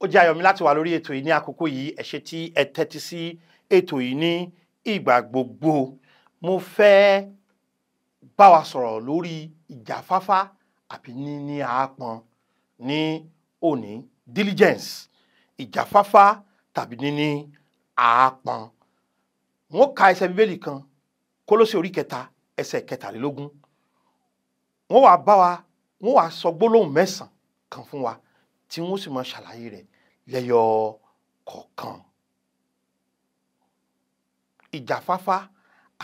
Ó jẹ́ ayọ̀ mi láti wà lórí ètò yìí ní àkókò yìí. Ẹ ṣé tí ẹ tẹ́tí sí ètò yìí ní ìgbà gbogbo. Mo fẹ́ bá wa sọ̀rọ̀ lórí ìjáfáfá àbí níní àápọn ní òní. Diligence, ìjáfáfá tàbí níní àápọn. Wọ́n ka ẹsẹ̀ Bíbélì kan, Kólósè orí 3 ẹsẹ̀ 23. Wọ́n wá sọ gbólóhùn 9 kan fún wa tí wọ́n sì máa ṣàlàyé rẹ̀ lẹ́yọ kọ̀ọ̀kan. Ìjáfáfá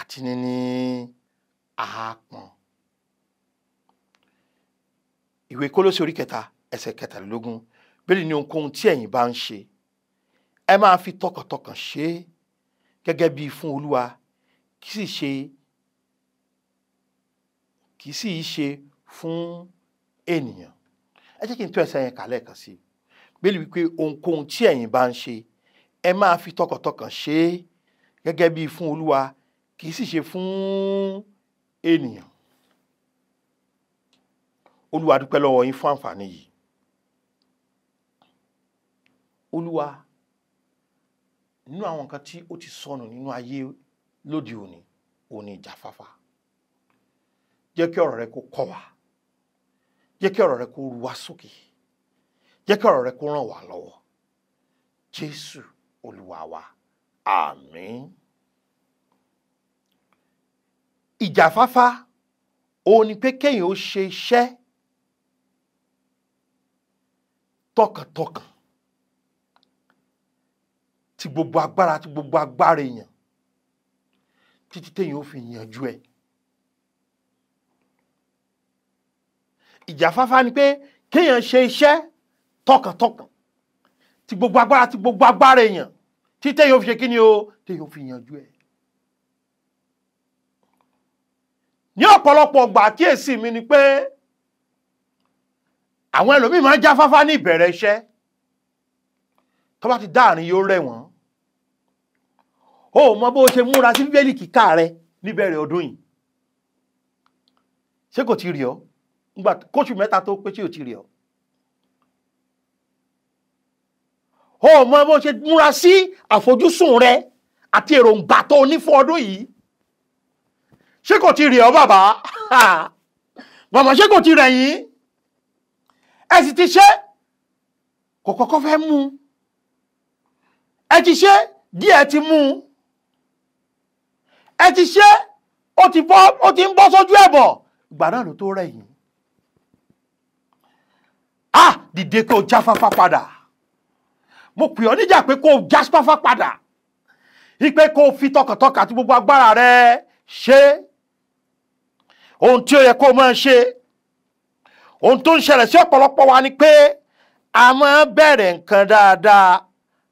àti níní àápọn. Ìwé Kólósè orí 3 ẹsẹ̀ 23. Bíbélì ní ohunkóhun tí ẹ̀yin bá ń ṣe, ẹ máa fi tọkàntọkàn ṣe é gẹ́gẹ́ bí fún Olúwa, kì í sì ṣe fún ènìyàn. Ẹ jẹ́ kí n tú ẹsẹ̀ yẹn kà lẹ́ẹ̀kan sí i. Bíbélì wípé ohunkóhun tí ẹ̀yin bá ń ṣe, ẹ máa fi tọkàntọkàn ṣe é gẹ́gẹ́ bí fún Olúwa, kì í sì ṣe fún ènìyàn. Olúwa dúpẹ́ lọ́wọ́ yín fún àǹfààní yìí. Olúwa, nínú àwọn nǹkan tí ó ti sọnù nínú ayé lóde òní, òní ìjáfáfá. Jẹ́ kí ọ̀rọ̀ rẹ kó kọ́ wa. Jẹ́ kí ọ̀rọ̀ rẹ kó ru wa sókè. Jẹ́ kí ọ̀rọ̀ rẹ kó ràn wá lọ́wọ́. Jésù Olúwa wa. Àmín. Ìjáfáfá òun ni pé kéèyàn ó ṣe iṣẹ́ tọkàntọkàn, tí gbogbo agbára èèyàn, títí téèyàn ó fi yanjú ẹ̀. Ìjáfáfá ni pé kéèyàn ṣe iṣẹ́ tọkàntọkàn, tí gbogbo agbára èèyàn, títí téèyàn ó fi ṣe kí ni o, téèyàn ó fi yanjú ẹ̀. Ní ọ̀pọ̀lọpọ̀ ìgbà àkíyèsí mi ni pé àwọn ẹlòmíì máa ń jáfáfá ní ìbẹ̀rẹ̀ iṣẹ́, tó bá ti dáàrin yóò rẹ̀ wọ́n. O mọ bó ṣe múra sí Bíbélì kíkà rẹ níbẹ̀rẹ̀ ọdún yìí. Ṣé kò ti rí ọ? Nígbà kóṣù 3 tó pé tí ò ti rí ọ. O mọ bó ṣe múra sí àfojúsùn rẹ àti èròǹgbà tó ní fún ọdún yìí. Ṣé kò ti rí ọ bàbá? Màmá, ṣé kò ti rẹ̀ yín? Ẹ sì ti ṣe, kò kọ́kọ́ fẹ́ mú. Ẹ ti ṣe, díẹ̀ ti mú. Ẹ ti ṣe, ó ti ń bọ́ sójú ẹ̀bọ̀. Ìgbà náà ló tó rẹ̀ yín. Dìde kó jáfáfá padà. Mo pè ọ́ níjà pé kó jáfáfá padà. Ipe kó fi tọkàntọkàn àti gbogbo agbára rẹ ṣe ohun tí ó yẹ kó máa ṣe. Ohun tó ń ṣẹlẹ̀ sí ọ̀pọ̀lọpọ̀ wa ni pé a máa bẹ̀rẹ̀ nǹkan dáadáa,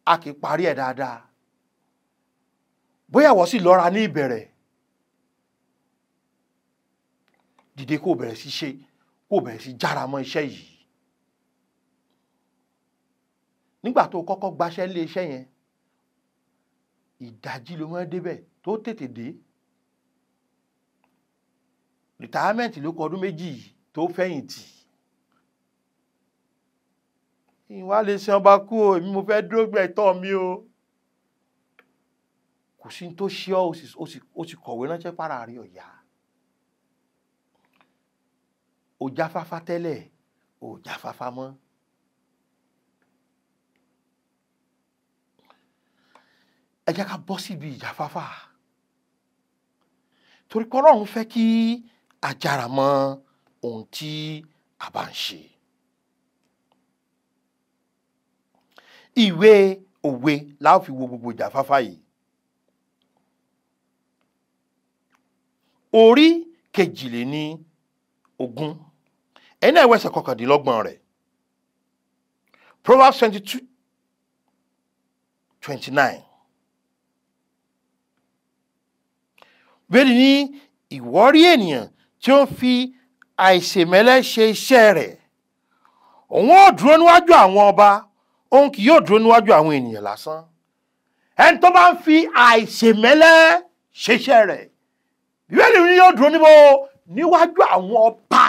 a kì í parí ẹ̀ dáadáa. Bóyá wọ́n sì lọ́ra ní ìbẹ̀rẹ̀. Dìde kó bẹ̀rẹ̀ sí ṣe, kó bẹ̀rẹ̀ sí jára mọ́ iṣẹ́ yìí. Nígbà tó kọ́kọ́ gbaṣẹ́ lé iṣẹ́ yẹn, ìdájí ló máa débẹ̀ tó tètè dé. Retirement ló kọ ọdún 2 tó fẹ̀yìntì. Ìwà lè ṣe ọba kú o, èmi mo fẹ́ dúró gbẹ̀tọ́ mi o. Kò sí tó ṣe ọ́, ó sì kọ̀wé ránṣẹ́ para rí ọ̀yà. Ó jáfáfá tẹ́lẹ̀, ó jáfáfá mọ́. Ẹ jẹ́ ká bọ́ síbi ìjáfáfá. Torí pé Ọlọ́run fẹ́ kí a jára mọ́ ohun tí a bá ń ṣe. Ìwé Òwe la ó fi wo gbogbo ìjáfáfá yìí. Orí 22. Ẹni ẹ̀wọ̀ ẹsẹ̀ 29 rẹ̀. Proverbs 22:29. Bẹ́ẹ̀ni ní ìwọ rí ènìyàn tí ó ń fi àìṣèmẹ́lẹ́ ṣe iṣẹ́ rẹ̀. Òun ó dúró níwájú àwọn ọba, òun kì yóò dúró níwájú àwọn ènìyàn lásán. Ẹni tó bá ń fi àìṣèmẹ́lẹ́ ṣe iṣẹ́ rẹ̀, Bíbélì ní yóò dúró níwájú àwọn ọba,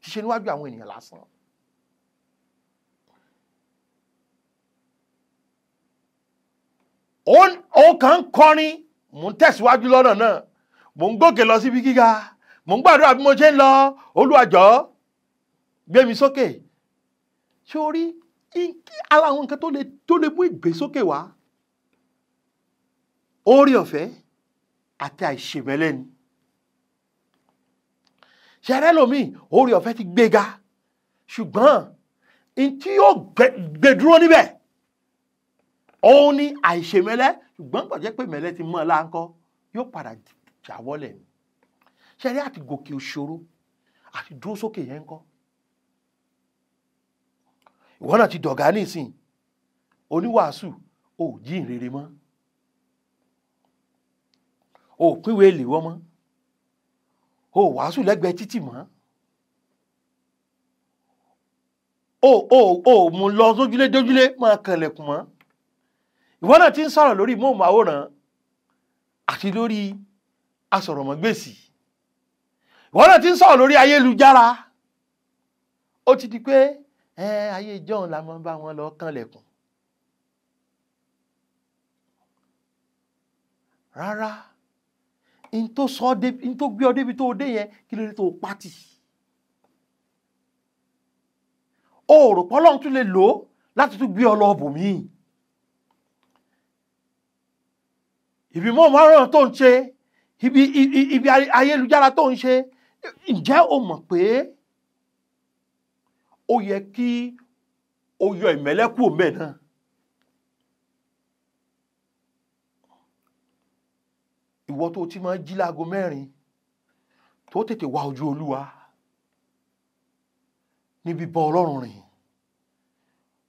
kì í ṣe níwájú àwọn ènìyàn lásán. ó kàn ń kọrin, mò ń tẹ̀síwájú lọ́nà náà, mò ń gòkè lọ síbi gíga, mò ń gbàdúrà bí mo ṣe ń lọ, Olúwa jọ̀ọ́ gbé mi sókè. Ṣé o rí ara àwọn nǹkan tó lè mú ìgbésókè wá? Oore ọ̀fẹ́ àti àìṣèmẹ́lẹ́ ni. Ṣẹ̀rẹ́ lòmíì oore ọ̀fẹ́ ti gbéga, ṣùgbọ́n tí yóò gbé dúró níbẹ̀ òun ni àìṣèmẹ́lẹ́. Ṣùgbọ́n kò jẹ́ pé mẹ́lẹ́ ti mọ́ ọ láńkọ́, yóò padà jáwọ́lẹ̀ ni. Ṣẹ̀rẹ́ àti gòkè òṣòro àti dúró sókè yẹn ń kọ́. Ìwọ náà ti dọ̀gá nísìn, oníwàásù, ò jíhìn rere mọ́, ò pínwé ìléwọ́ mọ́, ò wàásù lẹ́gbẹ̀ẹ́ títì mọ́, ò mú lọ sójúlé dójúlé máa kànlẹ̀kùn mọ́. Ìwọ náà ti ń sọ̀rọ̀ lórí móhùnmáwòrán àti lórí asọ̀rọ̀mọ́gbèsì. Ìwọ náà ti ń sọ̀rọ̀ lórí ayélujára. Ó ti di pé ayé ìjọ́un la máa ń bá wọn lọ kànlẹ̀kùn. Rárá, in tó gbé ọ débi tó dé yẹn, kí ló dé tó pátì? O rò pé Ọlọ́run tún lè lò ó láti tún gbé ọ lọ bòmíì. Ibi móhùnmáwòrán tó ń ṣe, ibi ayélujára tó ń ṣe, ǹjẹ́ o mọ̀ pé ó yẹ kí o yọ ìmẹ́lẹ́ kúrò ńbẹ̀ náà? Ìwọ tó ti máa jí láago 4 tó tètè wá ojú Olúwa níbi bọ́ Ọlọ́run rìn,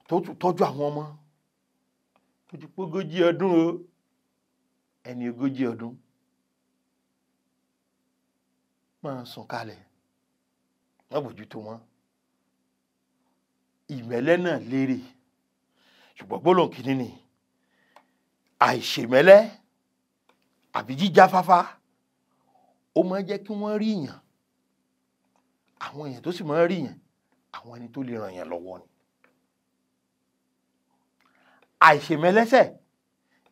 tó tọ́jú àwọn ọmọ, tó ti pógójì ọdún o, ẹni 40 ọdún máa sùn kalẹ̀, wọ́n bójútó wọn. Ìmẹ́lẹ́ náà lérè, ṣùgbọ́n gbólóhùn kìíní ni àìṣèmẹ́lẹ́ àbí jíjáfáfá. Ó máa ń jẹ́ kí wọ́n rí yàn, àwọn èèyàn tó sì máa ń rí yàn, àwọn ẹni tó lè ràn yàn lọ́wọ́ ni. Àìṣèmẹ́lẹ́sẹ̀,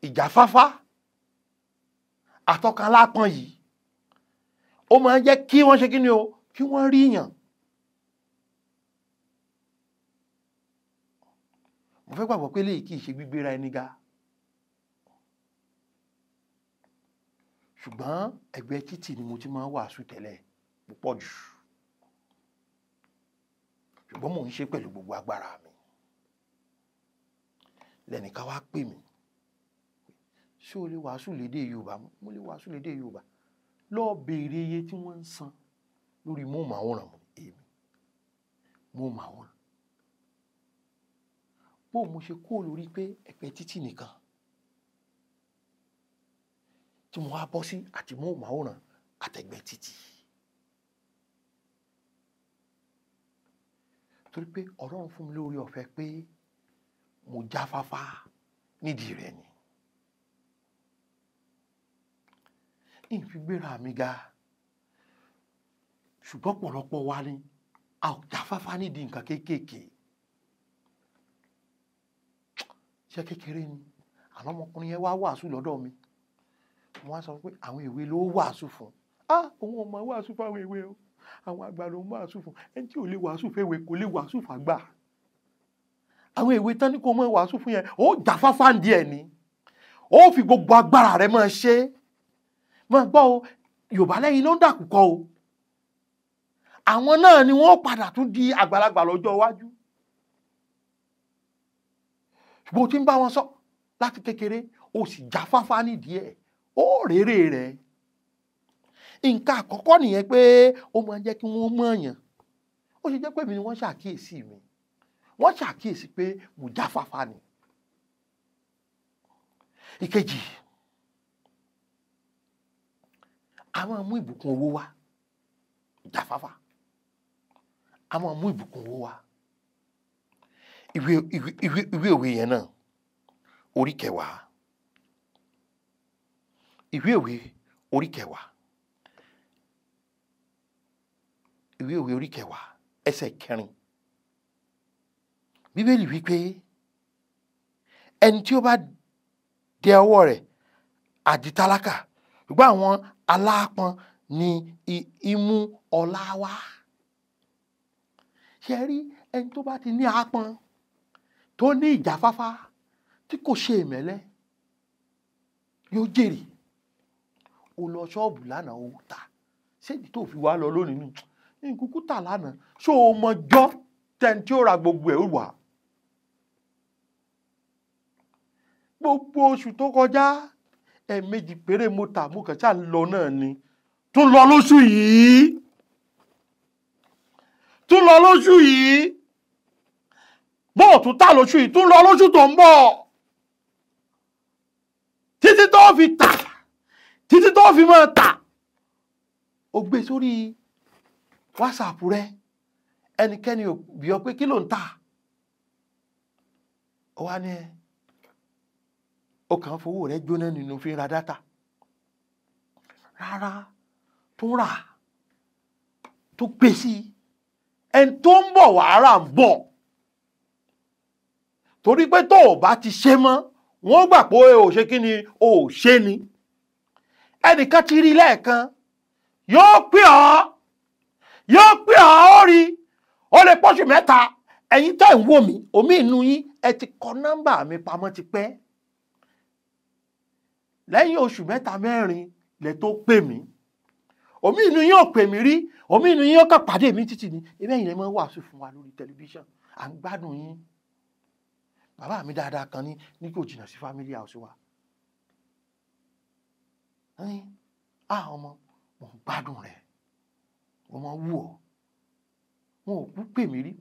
ìjáfáfá, àtọkànlápọn yìí, ó máa ń jẹ́ kí wọ́n ṣe kí ni o, kí wọ́n rí yàn. Mo fẹ́ gbàgbọ́ pé léyìí kì í ṣe gbígbéra ẹni ga, ṣùgbọ́n ẹgbẹ́ títì ni mo ti máa ń wàásù tẹ́lẹ̀ púpọ̀ jù, ṣùgbọ́n mò ń ṣe pẹ̀lú gbogbo agbára mi. Lẹ́nìkan wá pè mí, ṣé o lè wàásù lédè Yorùbá? Mo lè wàásù lédè Yorùbá. Lọ béèrè iye tí wọ́n ń san lórí móhùnmáwòrán èmi, móhùnmáwòrán. Bó mo ṣe kúrò lórí pé ẹgbẹ́ títì nìkan tí mo wá bọ́ sí àti móhùnmáwòrán àtẹ̀gbẹ́ títì. Torí pé Ọlọ́run fún mi lórí ọ̀fẹ́ pé mo jáfáfá nídìí rẹ̀ ni. Ìfigbéra mi ga, ṣùgbọ́n ọ̀pọ̀lọpọ̀ wa ni a ò jáfáfá nídìí nǹkan kéékèèké. Ṣé kékeré ni àwọn ọmọkùnrin yẹn wá wàásù lọ́dọ̀ mi, wọ́n á sọ pé àwọn èwe ló wàásù fún. Òun ò máa wàásù fún àwọn èwe o, àwọn àgbà ló ń wàásù fún. Ẹni tí ò lè wàásù fún èwe kò lè wàásù fún àgbà. Àwọn èwe tán ní kó máa wàásù fún yẹn, ó jáfáfá ń díẹ̀ ni, ó fi gbogbo agbára rẹ̀ máa ṣe. Máa gbọ́ o, Yorùbá lẹ́yìn ló ń dàkúkọ o. Àwọn náà ni wọ́n padà tún di àgbàlagbà lọ́jọ́ iwájú. Ṣùgbọ́n o ti ń bá wọn sọ láti kékeré, o sì jáfáfá nídìí ẹ̀, ó rèrè rẹ̀. Nǹkan àkọ́kọ́ nìyẹn pé ó máa ń jẹ́ kí wọ́n mọ̀ yàn. Ó ṣe jẹ́ pé mi ni wọ́n ṣàkíyèsí mi. Wọ́n ṣàkíyèsí pé mo jáfáfá ni. Ìkejì, a máa mú ìbùkún owó wá. Jáfáfá, a máa mú ìbùkún owó wá. Ìwé òwe yẹn náà, orí 10. Ìwé òwe orí 10. Ìwé òwe orí 10 ẹsẹ̀ 4. Bíbélì wípé ẹni tí ó bá dẹ ọwọ́ rẹ̀ àdìtálákà ṣùgbọ́n àwọn aláápọn ni imú ọlá wá. ṣe rí ẹni tó bá ti ní ápọn tó ní ìjáfáfá tí kò ṣe ìmẹ́lẹ́ yóò jèrè. ó lọ ṣọ́ọ̀bù lánàá ó tà ṣéèdì tó fi wá lọ lónìí nù nkúkú tà lánàá ṣó o mọjọ́ tẹni tí ó ra gbogbo ẹ̀ wà. gbogbo oṣù tó kọjá ẹ̀ẹ̀mejì péré mo tà mo kàn ṣáà ń lọ náà ni. tún lọ lóṣù yìí bó tún tà lóṣù yìí tún lọ lóṣù tó ń bọ̀ títí tó fi tà títí tó fi máa tà. ó gbé sórí WhatsApp rẹ ẹnikẹ́ni ò bí ọ pé kí ló ń tà ó wá ní ó kàn fowó rẹ jóná nínú fi ra dátà rárá tó rà tó gbé sí ẹni tó ń bọ̀ wàhálà ń bọ̀ torí pé tó o bá ti ṣe mọ́ wọ́n gbà pé o ṣe kí ni o ò ṣe ni. ẹnìkan ti rí lẹ́ẹ̀kan yóò pè ọ́ ó rí ó lè pọ́ṣù mẹ́ta ẹ̀yin tẹ́ ń wò mí omi inú yín ẹ ti kọ nọ́mbà mi pamọ́ ti pẹ́ lẹ́yìn oṣù mẹ́ta mẹ́rin lẹ tó pè mí omi inú yín ò pè mí rí omi inú yín ó kàn pàdé mi títì ní ebe ẹ̀yin lè máa wàásù fún wa lórí tẹlifíṣàn à ń gbádùn yín. bàbá mi dáadáa kan ní kò jìnnà sí family house wa ọmọ mo ń gbádùn rẹ ọmọ wù ọ wọn ò kú pè mí rí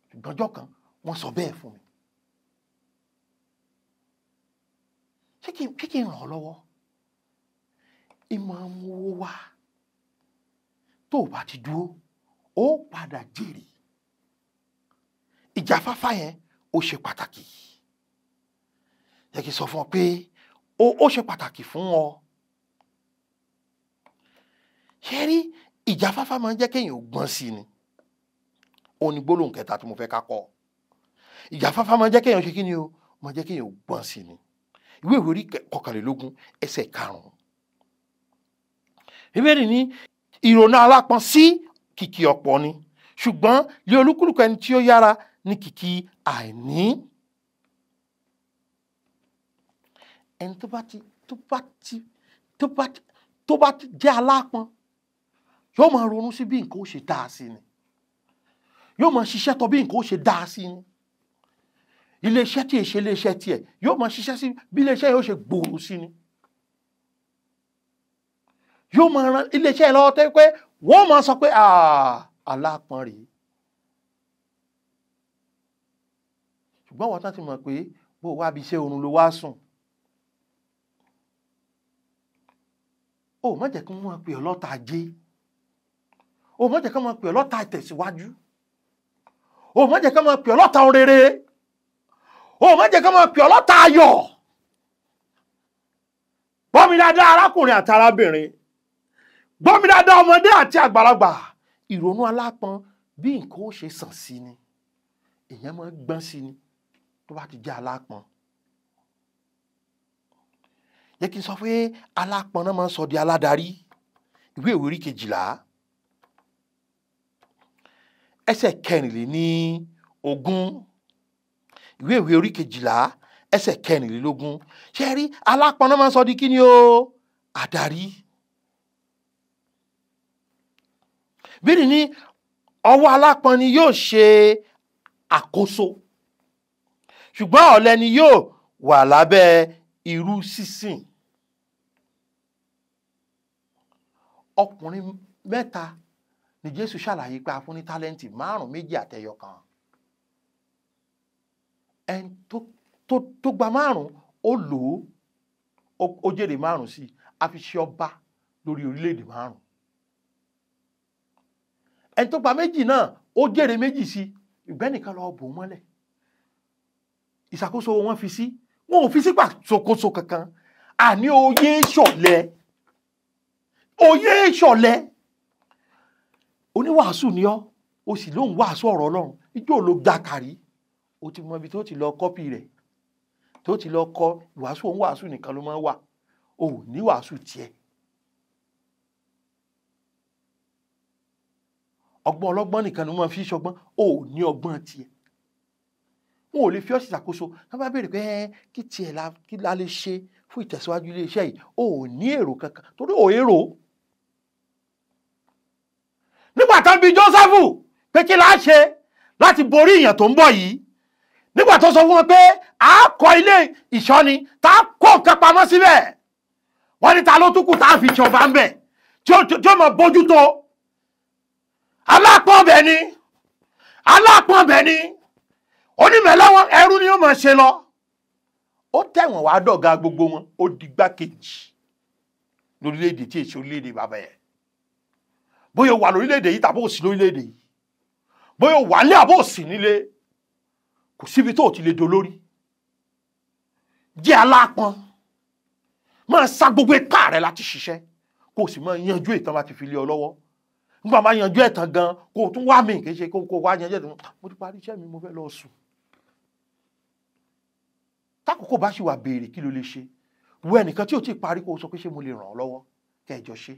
ṣùgbọ́n ọjọ́ kan wọ́n sọ bẹ́ẹ̀ fún mi. ṣé kí n ràn ọ́ lọ́wọ́ ìmọ̀ owó wa tó o bá ti dúró ó padà jèrè. ìjáfáfá yẹn ó ṣe pàtàkì yẹ kí n sọ fún ọ pé ó ṣe pàtàkì fún ọ. ṣé rí ìjáfáfá máa ń jẹ́ kéèyàn ó gbọ́n sí ni òun ni gbólóhùn kẹta tí mo fẹ́ ká kọ́. ìjáfáfá máa ń jẹ́ kéèyàn ṣe kí ni o máa ń jẹ́ kéèyàn ó gbọ́n sí ni. ìwé orí 21 ẹsẹ̀ 5. Bíbélì ní ìrònú alápọn sí kìkì ọ̀pọ̀ ni ṣùgbọ́n lé olúkúlùkù ẹni tí ó yára ní kìkì àìní. ẹni tó bá ti jẹ́ alápọn yóò máa ronú sí bí nǹkan ó ṣe dáa sí ni yóò máa ṣiṣẹ́ tọ́ bí nǹkan ó ṣe dáa sí ni. iléeṣẹ́ tí èṣe iléeṣẹ́ tiẹ̀ yóò máa ṣiṣẹ́ sí bí iléeṣẹ́ yóò ṣe gbòòrò sí ni. yóò máa ran iléeṣẹ́ yẹn lọ́wọ́ tẹ́ pé wọ́n máa sọ pé alápọn rèé. ṣùgbọ́n wọ́n tán ti mọ̀ pé bó wá bí iṣẹ́ oorun ló wá sùn. ó má jẹ́ kí wọ́n máa pè ọ́ lọ́ta ajé. ó má jẹ́ kí wọ́n máa pè ọ́ lọ́ta ìtẹ̀síwájú. ó má jẹ́ kí wọ́n máa pè ọ́ lọ́ta orere. ó má jẹ́ kí wọ́n máa pè ọ́ lọ́ta ayọ̀. gbọ́ mi dáadáa arákùnrin àti arábìnrin. gbọ́ mi dáadáa ọmọdé àti àgbàlagbà. ìrònú alápọn bí nǹkan ó ṣe sàn sí ni èèyàn máa gbọ́n sí ni tó bá ti jẹ́ alápọn. yẹ kí n sọ pé alápọn náà máa ń sọ di aládarí. ìwé orí 12 ẹsẹ̀ 24. ìwé orí 12 ẹsẹ̀ 24. ṣé rí alápọn náà máa ń sọ di kí ni o adarí. Bíbélì ní ọwọ́ alápọn ni yóò ṣe àkóso ṣùgbọ́n ọ̀lẹ ni yóò wà lábẹ́ irú sísìn. ọkùnrin 3 ni Jésù ṣàlàyé pé a fún ní tálẹ́ǹtì 5, 2 àtẹyọ kan. ẹni tó gba 5 ó lò ó jèrè 5 sí a fi ṣe ọba lórí orílẹ̀-èdè 5. ẹni tó gba 2 náà ó jèrè 2 sí ìgbẹ́nìkan lọ bò mọ́lẹ̀. ìṣàkóso wọn fi sí wọn ò fi sí pàṣókóso kankan. àní oyè ìṣọ̀lẹ oníwàásù ni ọ́ o sì lóun wàásù ọ̀rọ̀ Ọlọ́run ijó ló gbà kárí o ti mọ ibi tó ti lọ kọ́pì rẹ̀ tó ti lọ kọ ìwàásù òun wàásù nìkan ló máa ń wà ò ní wàásù tiẹ̀. ọgbọ́n ọlọ́gbọ́n nìkan ló máa fi ṣọgbọ́n ò ní ọgbọ́n tiẹ̀. wọn ò lè fi ọ́ ṣàkóso wọn bá béèrè pé kí tiẹ̀ kí la lè ṣe fún ìtẹ̀síwájú iléeṣẹ́ yìí ò ní èrò kankan torí ò èrò. nígbà tán bí Jósẹ́fù pé kí la ṣe láti borí ìyàn tó ń bọ̀ yìí, nígbà tó sọ fún wọn pé a kọ́ ilé ìṣọ́ni tá a kọ́ nǹkan pamọ́ síbẹ̀, wọ́n ní ta ló tún kù tá a fi ṣọba ń bẹ̀ tí ó mọ̀ bójú tó. alápọ̀n bẹ̀ ni onímọ̀lẹ́wọ̀n ẹrú ni ó máa ṣe lọ. ó tẹ̀wọ̀n wá dọ̀gá gbogbo wọn, ó di gbákejì lórílẹ̀‐èdè tí èsì orílẹ̀‐èdè bàbá ẹ̀. bóyá wà lórílẹ̀‐èdè yìí tàbí òsì lórílẹ̀‐èdè yìí, bóyá wà nílé àbó òsì nílé, kò síbi tó ti lè dolórí. jẹ́ alápọ̀n, máa sa gbogbo ipá rẹ̀ láti ṣiṣẹ́, kó o sì máa yanjú ìtàn bá ti fi lé ọ lọ́wọ́. nígbà máa yanjú ẹ̀tàn gan kó o tún wá mí kì í ṣe kó o wá yanjú ẹ̀tàn, mo ti parí iṣẹ́ mi mo fẹ́ lọ sùn. tákòókò bá ṣì wà béèrè kí ló lè ṣe, wo ẹnìkan tí ò tí ì parí kó o sọ pé ṣé mo lè ràn ọ́ lọ́wọ́ kẹjọ ṣe.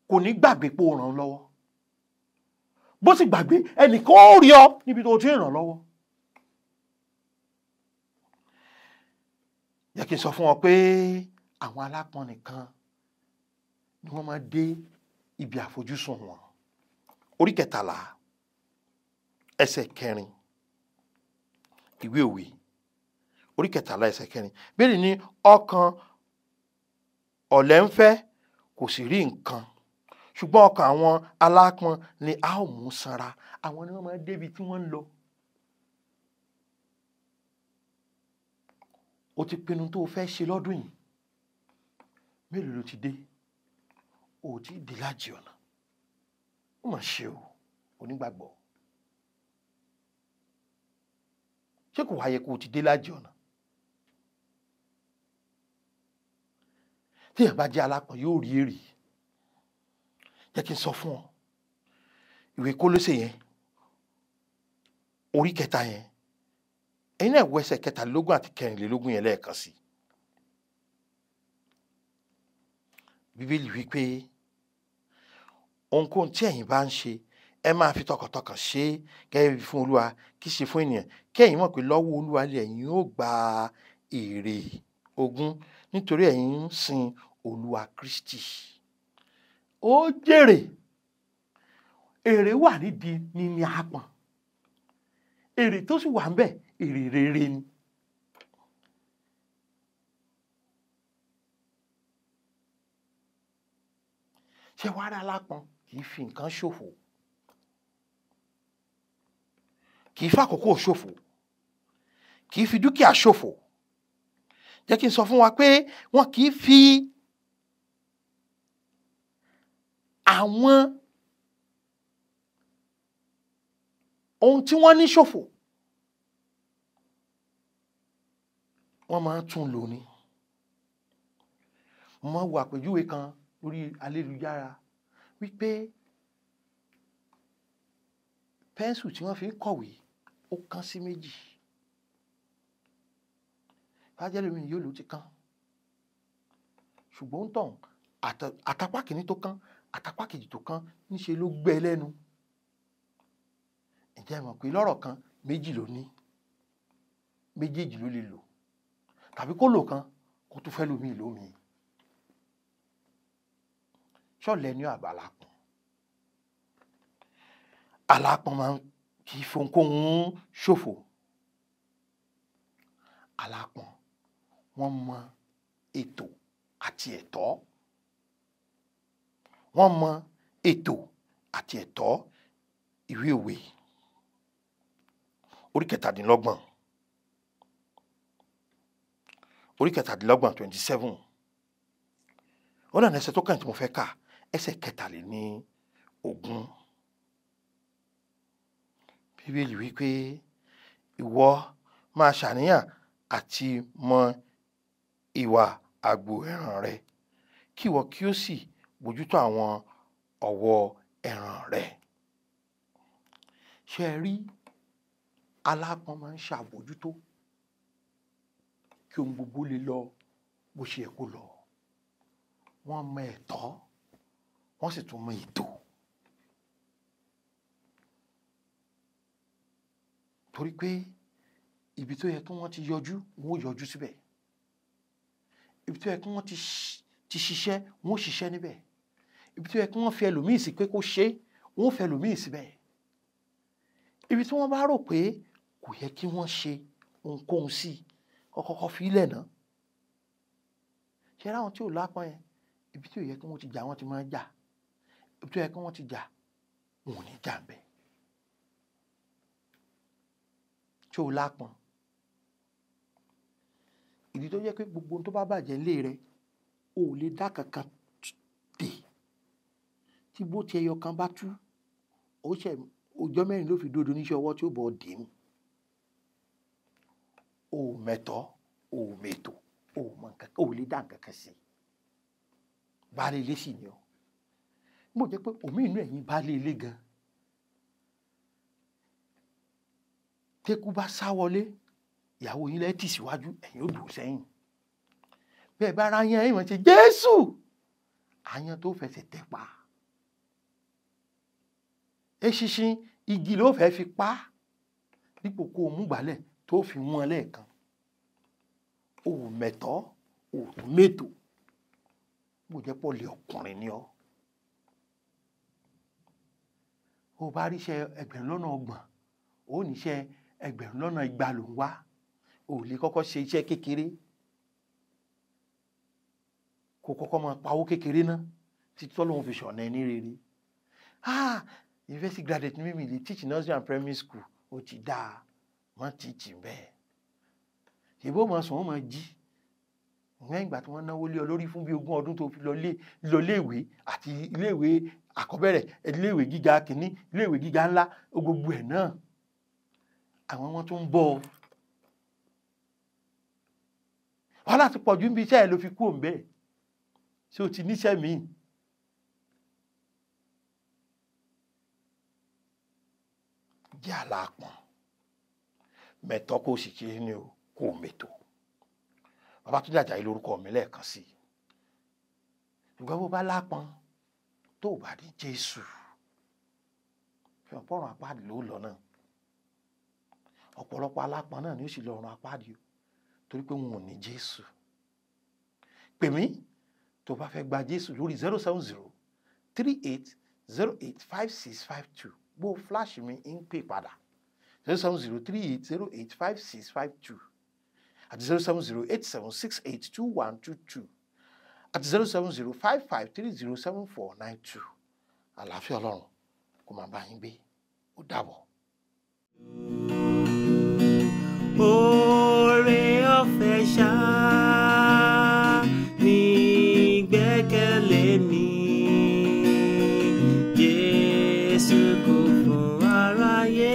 kò ní gbàgbé pé o ràn ọ́ lọ́wọ́, bó sì gbàgbé ẹnìkan ó rí ọ níbi tó o ti ń ràn lọ́wọ́. yẹ kí n sọ fún ọ pé àwọn alápọ̀n nìkan ni wọ́n máa dé ibi àfojúsùn wọn. orí 13 ẹsẹ̀ 4 ìwé òwe orí 13 ẹsẹ̀ 4 bẹ́ẹ̀ ni ọkàn ọ̀lẹ ń fẹ́ kò sì rí nǹkan, ṣùgbọ́n ọkàn àwọn alápọ̀n ni a ó mú sanra. àwọn ni wọ́n máa débi tí wọ́n ń lọ. o ti pinnu tó o fẹ́ ṣe lọ́dún yìí, mélòó ló ti dé? o ti dé lájì ọ̀nà. ó mà ṣe o onígbàgbọ́, ṣé kò wáyé kó o ti dé lájì ọ̀nà? tí èèyàn bá jẹ́ alápọ̀n yóò rí èrè. jẹ́ kí n sọ fún ọ, ìwé Kólósè yẹn orí 3 yẹn, ẹ̀yin náà wo ẹsẹ̀ 23 àti 24 yẹn lẹ́ẹ̀kan sí. bíbélì wípé ohunkóhun tí ẹ̀yin bá ń ṣe ẹ máa fi tọkàntọkàn ṣe é gẹ́gẹ́ bí fún Olúwa kì í ṣe fún ènìyàn, kí ẹ̀yin mọ̀ pé lọ́wọ́ Olúwa lé ẹ̀yin yóò gba èrè ogún, nítorí ẹ̀yin ń sin Olúwa Kristi. ó jèrè. èrè wà nídìí níní àpọ̀n, èrè tó sì wà ń bẹ̀ èrè rere ni. ṣé wàá rí alápọ̀n kì í fi nǹkan ṣòfò, kì í fàkókò ṣòfò, kì í fi dúkìá ṣòfò. jẹ́ kí n sọ fún wa pé wọn kì í fi àwọn ohun tí wọ́n ní ṣòfò, wọ́n máa ń tún lò ní. mo máa ń wo àpèjúwe kan lórí ayélujára wípé pẹ́ńsù tí wọ́n fi ń kọ̀wé ó kán sí méjì. fájẹ́lì mi yóò lò ti kán, ṣùgbọ́n ń tàn àtàpá kìíní tó kán àtàpá kejì tó kán níṣe ló gbẹ lẹ́nu. ǹjẹ́ ẹ mọ̀ pé lọ́rọ̀ kan méjì ló ní, méjèèjì ló lè lò, tàbí kó lò kan kó tún fẹ́ lómi lómi. ṣọ́ọ̀lẹ́ ní àgbà alápọ̀n. alápọ̀n máa ń kì í fohunkóhun ṣòfò. alápọ̀n wọ́n mọ ètò àti ẹ̀tọ́. wọ́n mọ ètò àti ẹ̀tọ́. ìwé òwe orí 17 orí 27 ó náà ẹsẹ̀ tó kàn tí mo fẹ́ kà ẹsẹ̀ 23. bíbélì wípé ìwọ máa ṣàníyàn àti mọ ìwà àgbò ẹran rẹ, kí ìwọ kí ó sì bójútó àwọn ọ̀wọ́ ẹran rẹ. ṣé ẹ rí alápọ̀n máa ń ṣàbójútó kí ohun gbogbo lè lọ bó ṣe yẹ kó lọ. Wọ́n mọ ẹ̀tọ́, wọ́n sì tún mọ ètò. Torí pé ibi tó yẹ kí wọ́n ti yọjú, wọ́n ó yọjú síbẹ̀. Ibi tó yẹ kí wọ́n ti ṣiṣẹ́, wọ́n ó ṣiṣẹ́ níbẹ̀. Ibi tó yẹ kí wọ́n fi ẹlòmíì sí pé kó ṣe, wọ́n ó fi ẹlòmíì síbẹ̀. Ibi tí wọ́n bá rò pé kò yẹ kí wọ́n ṣe ohunkóhun sí, kọ́kọ́ fi ilẹ̀ náà. Ṣé ráwọn tí ò lápọn yẹn, ibi tí ò yẹ kí wọ́n ti jà, wọ́n ti máa ń jà. Ibi tó yẹ kí wọ́n ti jà, wọn ò ní jà ńbẹ̀. Tí ò lápọn. Ìdí tó jẹ́ pé gbogbo ohun tó bá bàjẹ́ nílé rẹ, o ò lè dá kankan dè. Tí bó ti ẹyọ kan bá tú, ọjọ́ mẹ́rin ló fi dódo níṣẹ́ ọwọ́ tí ó bọ̀ dé mú. O ò mẹ́tọ́, o ò mẹ́tò, o ò mọ nǹkan, o ò lè dá nǹkan kan sí. Baálé ilé sì ni ọ́. Mo jẹ́ pé òmí inú ẹ̀yin baálé ilé gan. Tékú bá sá wọlé, ìyàwó yín lẹ́ tì síwájú, ẹ̀yin ó dùn sẹ́yìn. Bẹ́ẹ̀ bá ara yẹn, ẹ̀yin máa ṣe Jésù. Àyàn tó fẹsẹ̀ tẹ̀ pa. Eṣinṣin igi ló fẹ́ fi pa. Dípò kó o mú gbálẹ̀ tó fi wọ́n lẹ́ẹ̀kan. O ò mẹ́tọ́, o ò tún mẹ́tò. Mo jẹ́ pọ̀ lé ọkùnrin ni ọ́. O bá ríṣẹ́ 20,000, o níṣẹ́ 2,200 ló ń wá. O lè kọ́kọ́ ṣe iṣẹ́ kékeré. Kó kọ́kọ́ máa pawó kékeré náà títí tọ́lọ́run fi ṣọ̀nà ẹni rere. University graduate ní mímì lè teach nursery and primary school. O ti dáa, wọ́n teach bẹ́ẹ̀. Ṣèbó máa sùn, wọ́n máa jí. Lẹ́yìn ìgbà tí wọ́n náwó lé ọ lórí fún bí 20 ọdún tó fi lọ léèwé àti iléèwé àkọ́bẹ̀rẹ̀, iléèwé gíga kìíní, iléèwé gíga ńlá, gbogbo ẹ̀ náà. Àwọn wọn tún ń bọ̀. Wàhálà ti pọ̀jù níbi iṣẹ́ ẹ̀ ló fi kú òun bẹ́ẹ̀. Ṣé o ti níṣẹ́ míì? Jẹ́ alápọ̀n. Mẹ́tọ́ kó sì kí ni o, kó mẹ́tò. Babátúndé Àjàyí lórúkọ mi lẹ́ẹ̀kan sí. Ṣùgbọ́n bó bá lápọn tó bá ní Jésù, fi hàn pọ́nrún apáàdì ló lọ náà. Ọ̀pọ̀lọpọ̀ alápọn náà ni ó sì lọ ọ̀run apáàdì o, torí pé wọn ò ní Jésù. Pè mí tó bá fẹ́ gba Jésù lórí 07038085652. Bó flash mi ń pè padà 07038085652 àti 07087682122 àti 07055307492. Àlàáfíà Ọlọ́run kó máa bá yín gbé. Ó dàbọ̀. Oore ọ̀fẹ́ ṣá ni ìgbẹ́kẹ̀lé mi. Jésù kú fún aráyé.